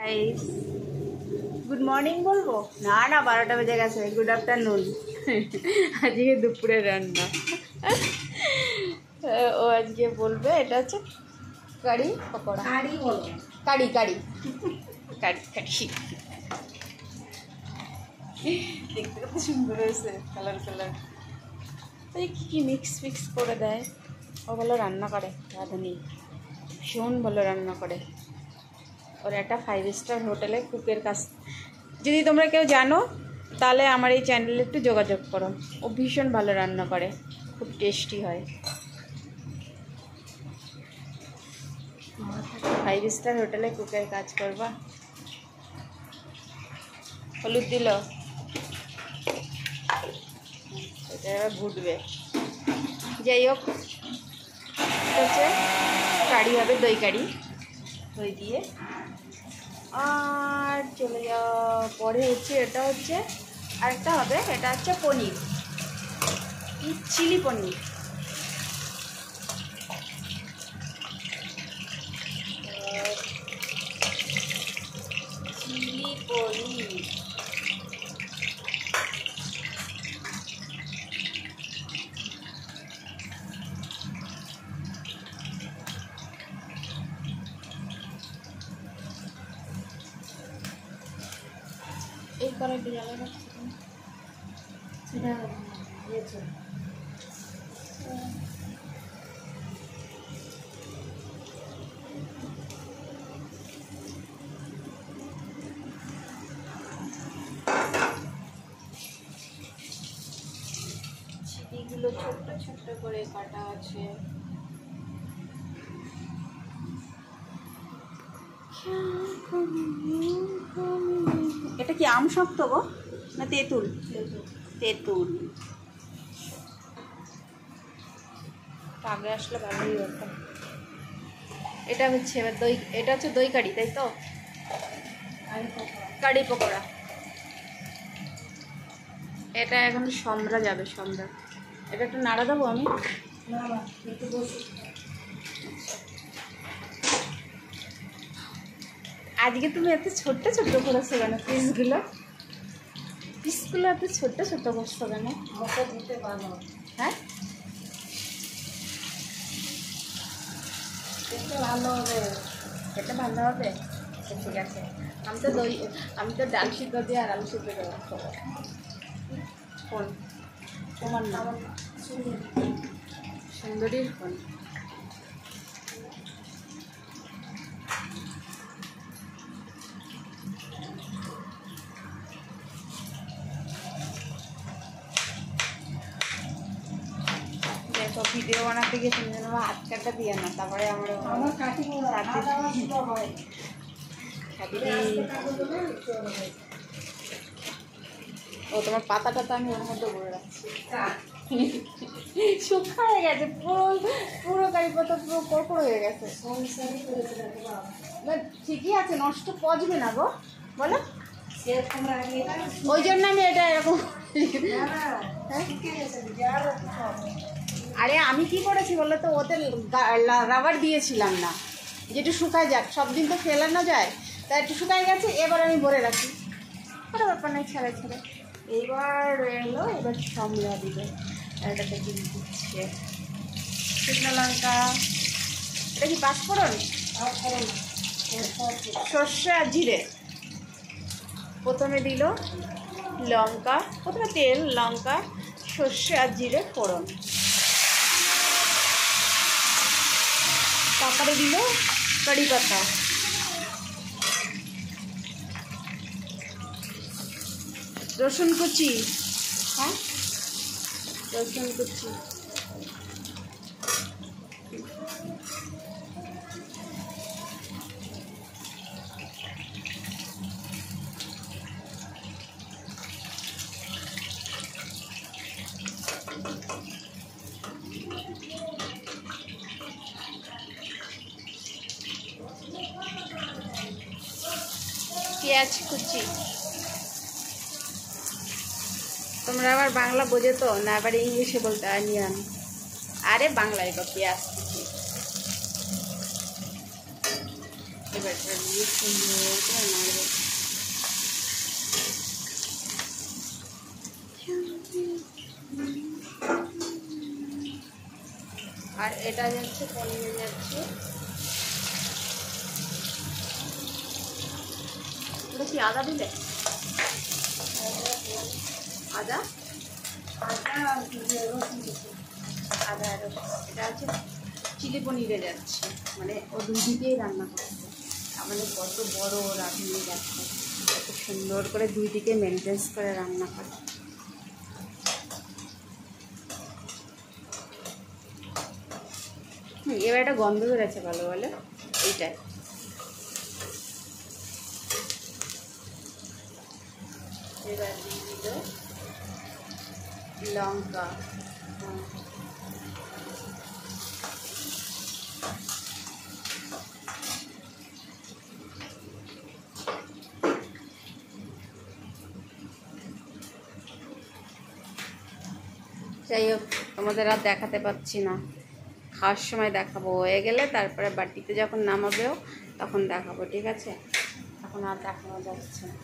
Guys good morning बोलबो ना ना 12টা বেজে গেছে गुड आफ्टरनून আজকে দুপুরে রান্না ও আজকে বলবে এটা হচ্ছে কারি পকোড়া কারি বলো কারি কারি কারি কারি দেখতে কত সুন্দর হয়েছে কালার কালার এই কি মিক্স মিক্স করে দেয় ও ভালো রান্না করে রাঁধুনি ভীষণ ভালো রান্না করে और एक 5 स्टार होटेले कुकर का यदि तुम्हारा क्यों जानो ताले हमारे ये चैनल एक जोगाजोग करो वो भीषण भालो रान्ना करे खूब टेस्टी है 5 स्टार होटेले कुकर काज करबा हलुद दिल घुटबे যাই হোক হচ্ছে কারি হবে দই কারি দই দিয়ে আর চলে যাওয়া পরে হচ্ছে এটা হচ্ছে আরেকটা হবে এটা হচ্ছে পনির চিলি পনির চিলি পনির एक बार डिजाला सीधा ये चल চিড়িগুলো ছোট ছোট করে কাটা আছে এটা কি আম শক্ত গো না তেঁতুল তেঁতুল আগে আসলে ভালোই হতো এটা হচ্ছে এবার দই এটা হচ্ছে দই কারি তাই তো কারি পকোড়া এটা এখন সম্রা যাবে সম্রা এটা একটু নাড়া দেবো আমি আজকে তুমি এত ছোট্ট ছোট্ট করেছো কেন পিসগুলো এত ছোট্ট ছোট্ট করছো কেন দিতে ভালো হ্যাঁ ভালো হবে এটা ভালো হবে ঠিক আছে আমি তো ডাল সিদ্ধ দিয়ে আর আলু সিদ্ধ দেবো ফোন তোমার নাম সুন্দরীর ফোন तो भिडियो बनाते गए हाथ काटा दिए ना ओ तुम्हार पाता टाता ओर मध्य भरे रखी शुखा हो गए पुरो कारी पाता पुरो कड़कड़ हो गए ठीक ही আছে নষ্ট পচবে না গো বলো ওই জন্য আমি এটা এরকম আরে আমি কি করেছি বলো তো ওতে রাবার দিয়েছিলাম না যেটু শুকায় যাক সব দিন তো ফেলানো যায় তাই একটু শুকায় গেছে এবার আমি ভরে রাখি কোনো ব্যাপার নাই ছেড়ে ছেড়ে এইবার এলো এবার সামলা দিবে এটাতে কি দিচ্ছে শুকনো লঙ্কা এটা কি পাঁচফোড়ন সর্ষে আর জিরে প্রথমে দিল লঙ্কা প্রথমে তেল লঙ্কা সর্ষে আর জিরে ফোড়ন তারপরে দিল কারি পাতা রসুন কুচি হ্যাঁ রসুন কুচি পেঁয়াজ কুচি তোমরা আবার বাংলা বোঝে তো না আবার ইংলিশে বলতে অনিয়ন আরে বাংলায় গো পেঁয়াজ কুচি এবার এটা দিয়ে সুন্দর করে নাড়বো। আর এটা যাচ্ছে পনিরে যাচ্ছে, এটা কি আদা দিলে? আদা আদা রসুন, এটা হচ্ছে চিলি পনিরে যাচ্ছে, মানে ও দুই দিকেই রান্না করছে। আমাদের কত বড় রাঁধুনি যাচ্ছে, কত সুন্দর করে দুই দিকে মেনটেন্স করে রান্না করে। এবার একটা গন্ধ বেরোচ্ছে ভালো বলে এইটাই। এবার দিয়ে দিল লঙ্কা, যাই হোক তোমাদের আর দেখাতে পাচ্ছি না, খাওয়ার সময় দেখাবো, হয়ে গেলে তারপরে বাটিতে যখন নামাবেও তখন দেখাবো, ঠিক আছে? এখন আর দেখানো যাচ্ছে না।